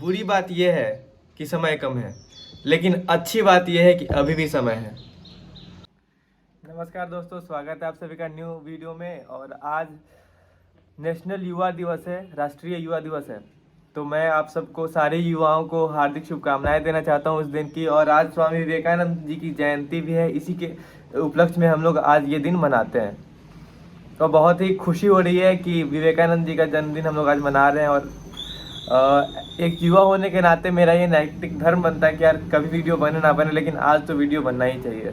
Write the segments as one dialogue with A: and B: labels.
A: बुरी बात यह है कि समय कम है, लेकिन अच्छी बात यह है कि अभी भी समय है। नमस्कार दोस्तों, स्वागत है आप सभी का न्यू वीडियो में। और आज नेशनल युवा दिवस है, राष्ट्रीय युवा दिवस है। तो मैं आप सबको, सारे युवाओं को हार्दिक शुभकामनाएं देना चाहता हूं उस दिन की। और आज स्वामी विवेकानंद जी की जयंती भी है, इसी के उपलक्ष्य में हम लोग आज ये दिन मनाते हैं। तो बहुत ही खुशी हो रही है कि विवेकानंद जी का जन्मदिन हम लोग आज मना रहे हैं। और एक युवा होने के नाते मेरा ये नैतिक धर्म बनता है कि यार कभी वीडियो बने ना बने, लेकिन आज तो वीडियो बनना ही चाहिए।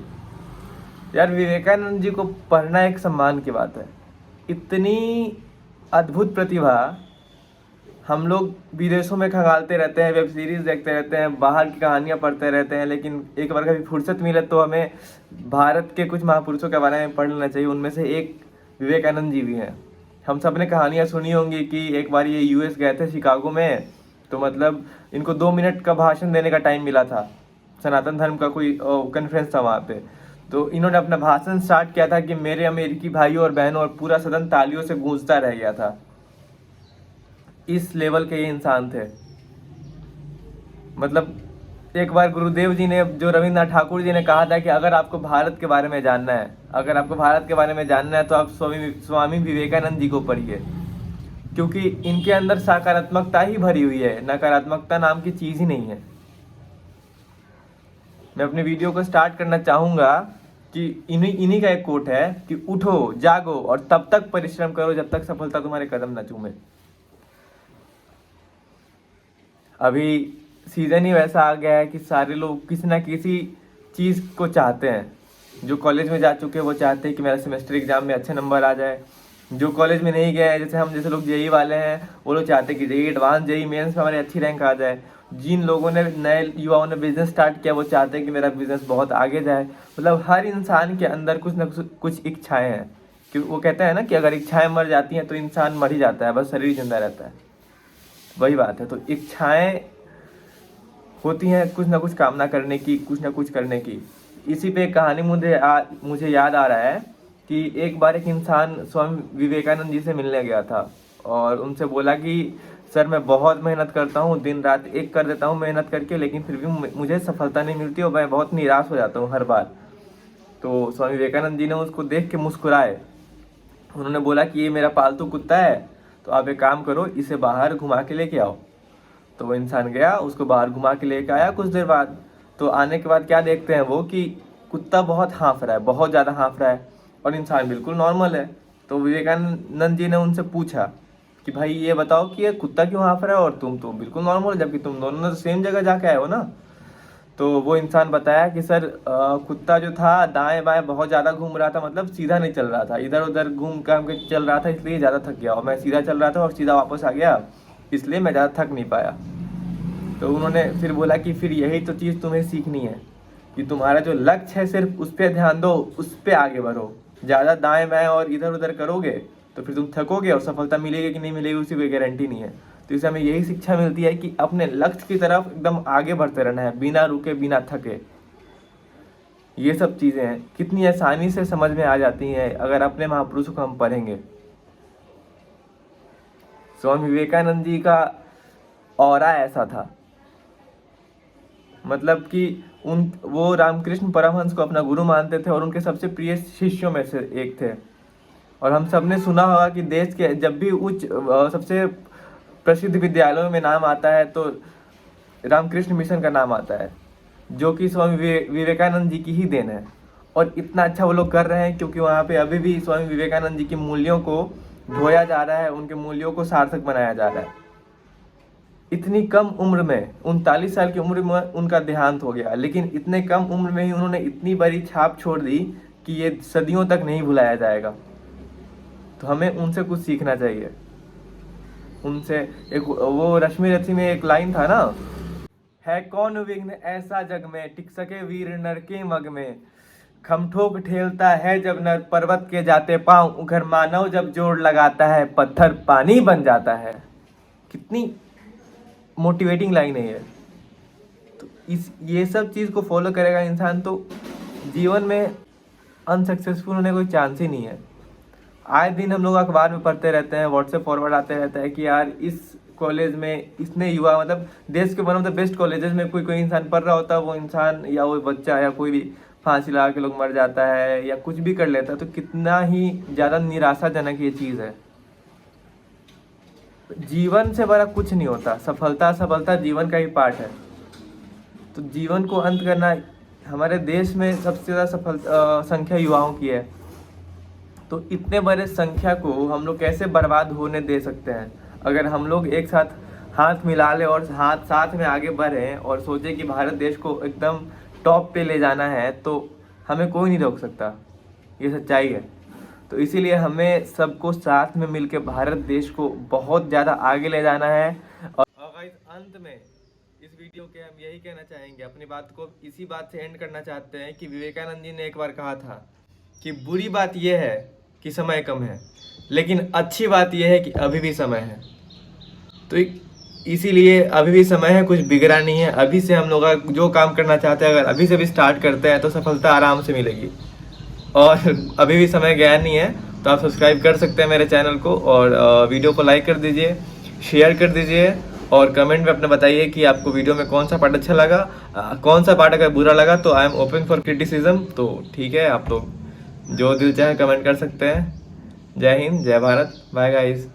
A: यार विवेकानंद जी को पढ़ना एक सम्मान की बात है। इतनी अद्भुत प्रतिभा, हम लोग विदेशों में खंगालते रहते हैं, वेब सीरीज देखते रहते हैं, बाहर की कहानियाँ पढ़ते रहते हैं, लेकिन एक बार कभी फुर्सत मिले तो हमें भारत के कुछ महापुरुषों के बारे में पढ़ लेना चाहिए। उनमें से एक विवेकानंद जी भी हैं। हम सब ने कहानियाँ सुनी होंगी कि एक बार ये यूएस गए थे, शिकागो में। तो मतलब इनको 2 मिनट का भाषण देने का टाइम मिला था। सनातन धर्म का कोई कॉन्फ्रेंस था वहाँ पे। तो इन्होंने अपना भाषण स्टार्ट किया था कि मेरे अमेरिकी भाइयों और बहनों, और पूरा सदन तालियों से गूंजता रह गया था। इस लेवल के ये इंसान थे। मतलब एक बार गुरुदेव जी ने, जो रविन्द्रनाथ ठाकुर जी ने कहा था कि अगर आपको भारत के बारे में जानना है, तो आप स्वामी विवेकानंद जी को पढ़िए, क्योंकि इनके अंदर सकारात्मकता ही भरी हुई है, नकारात्मकता नाम की चीज ही नहीं है। मैं अपने वीडियो को स्टार्ट करना चाहूंगा कि इन्हीं का एक कोट है कि उठो, जागो और तब तक परिश्रम करो जब तक सफलता तुम्हारे कदम न चूमे। अभी सीजन ही वैसा आ गया है कि सारे लोग किसी ना किसी चीज़ को चाहते हैं। जो कॉलेज में जा चुके हैं वो चाहते हैं कि मेरा सेमेस्टर एग्जाम में अच्छे नंबर आ जाए। जो कॉलेज में नहीं गए हैं, जैसे लोग जेई वाले हैं, वो लोग चाहते हैं कि जेई एडवांस, जेई मेंस में हमारी अच्छी रैंक आ जाए। जिन लोगों ने, नए युवाओं ने बिजनेस स्टार्ट किया, वो चाहते हैं कि मेरा बिजनेस बहुत आगे जाए। मतलब हर इंसान के अंदर कुछ ना कुछ इच्छाएँ हैं। क्योंकि वो कहते हैं ना कि अगर इच्छाएँ मर जाती हैं तो इंसान मर ही जाता है, बस शरीर जिंदा रहता है। वही बात है। तो इच्छाएँ होती हैं कुछ ना कुछ कामना करने की, कुछ ना कुछ करने की। इसी पे एक कहानी मुझे याद आ रहा है कि एक बार एक इंसान स्वामी विवेकानंद जी से मिलने गया था और उनसे बोला कि सर, मैं बहुत मेहनत करता हूँ, दिन रात एक कर देता हूँ मेहनत करके, लेकिन फिर भी मुझे सफलता नहीं मिलती और मैं बहुत निराश हो जाता हूँ हर बार। तो स्वामी विवेकानंद जी ने उसको देख के मुस्कुराए। उन्होंने बोला कि ये मेरा पालतू कुत्ता है, तो आप एक काम करो, इसे बाहर घुमा के लेके आओ। तो वो इंसान गया, उसको बाहर घुमा के लेके आया। कुछ देर बाद, तो आने के बाद क्या देखते हैं वो कि कुत्ता बहुत हाँफ रहा है, बहुत ज़्यादा हाँफ रहा है, और इंसान बिल्कुल नॉर्मल है। तो विवेकानंद जी ने उनसे पूछा कि भाई ये बताओ कि ये कुत्ता क्यों हाँफ रहा है और तुम तो बिल्कुल नॉर्मल, जबकि तुम दोनों तो सेम जगह जाके आए हो ना। तो वो इंसान बताया कि सर, कुत्ता जो था दाएं बाएं बहुत ज़्यादा घूम रहा था, मतलब सीधा नहीं चल रहा था, इधर उधर घूम के चल रहा था, इसलिए ज़्यादा थक गया। और मैं सीधा चल रहा था और सीधा वापस आ गया, इसलिए मैं ज़्यादा थक नहीं पाया। तो उन्होंने फिर बोला कि फिर यही तो चीज़ तुम्हें सीखनी है कि तुम्हारा जो लक्ष्य है सिर्फ उस पर ध्यान दो, उस पर आगे बढ़ो। ज़्यादा दाएं बाएं और इधर उधर करोगे तो फिर तुम थकोगे और सफलता मिलेगी कि नहीं मिलेगी उसकी कोई गारंटी नहीं है। तो इससे हमें यही शिक्षा मिलती है कि अपने लक्ष्य की तरफ एकदम आगे बढ़ते रहना है, बिना रुके, बिना थके। ये सब चीज़ें हैं, कितनी आसानी से समझ में आ जाती हैं अगर अपने महापुरुषों को हम पढ़ेंगे। स्वामी विवेकानंद जी का ऑरा ऐसा था, मतलब कि वो रामकृष्ण परमहंस को अपना गुरु मानते थे और उनके सबसे प्रिय शिष्यों में से एक थे। और हम सब ने सुना होगा कि देश के जब भी उच्च सबसे प्रसिद्ध विद्यालयों में नाम आता है तो रामकृष्ण मिशन का नाम आता है, जो कि स्वामी विवेकानंद जी की ही देन है। और इतना अच्छा वो लोग कर रहे हैं क्योंकि वहाँ पे अभी भी स्वामी विवेकानंद जी के मूल्यों को ढोया जा रहा है, उनके मूल्यों को सार्थक बनाया जा रहा है। इतनी कम उम्र में, 39 साल की उम्र में उनका देहांत हो गया, लेकिन इतने कम उम्र में ही उन्होंने इतनी बड़ी छाप छोड़ दी कि ये सदियों तक नहीं भुलाया जाएगा। तो हमें उनसे कुछ सीखना चाहिए। उनसे एक वो रश्मि में एक लाइन था ना, है कौन विघ्न ऐसा जग में, टिक सके वीर नर के मग में, खमठोक ठेलता है जब नर पर्वत के जाते पांव, उघर मानव जब जोड़ लगाता है, पत्थर पानी बन जाता है। कितनी मोटिवेटिंग लाइन है ये। तो ये सब चीज़ को फॉलो करेगा इंसान तो जीवन में अनसक्सेसफुल होने कोई चांस ही नहीं है। आए दिन हम लोग अखबार में पढ़ते रहते हैं, व्हाट्सएप फॉरवर्ड आते रहता है कि यार इस कॉलेज में इतने युवा मतलब देश के one of the best colleges में कोई इंसान पढ़ रहा होता है, वो इंसान या वो बच्चा या कोई भी फांसी लगा के लोग मर जाता है या कुछ भी कर लेता है, तो कितना ही ज़्यादा निराशाजनक ये चीज़ है। जीवन से बड़ा कुछ नहीं होता, सफलता जीवन का ही पार्ट है। तो जीवन को अंत करना, हमारे देश में सबसे ज़्यादा संख्या युवाओं की है, तो इतने बड़े संख्या को हम लोग कैसे बर्बाद होने दे सकते हैं। अगर हम लोग एक साथ हाथ मिला लें और साथ में आगे बढ़ें और सोचें कि भारत देश को एकदम टॉप पे ले जाना है, तो हमें कोई नहीं रोक सकता, ये सच्चाई है। तो इसीलिए हमें सबको साथ में मिलकर भारत देश को बहुत ज़्यादा आगे ले जाना है। और गाइस, अंत में इस वीडियो के हम यही कहना चाहेंगे, अपनी बात को इसी बात से एंड करना चाहते हैं कि विवेकानंद जी ने एक बार कहा था कि बुरी बात यह है कि समय कम है, लेकिन अच्छी बात यह है कि अभी भी समय है। तो इसीलिए अभी भी समय है, कुछ बिगड़ा नहीं है। अभी से हम लोग जो काम करना चाहते हैं, अगर अभी से भी स्टार्ट करते हैं तो सफलता आराम से मिलेगी। और अभी भी समय गया नहीं है, तो आप सब्सक्राइब कर सकते हैं मेरे चैनल को, और वीडियो को लाइक कर दीजिए, शेयर कर दीजिए, और कमेंट में अपने बताइए कि आपको वीडियो में कौन सा पार्ट अच्छा लगा, कौन सा पार्ट अगर बुरा लगा तो I am open for criticism. तो ठीक है, आप लोग जो दिल चाहे कमेंट कर सकते हैं। जय हिंद, जय भारत, बाय गाइस।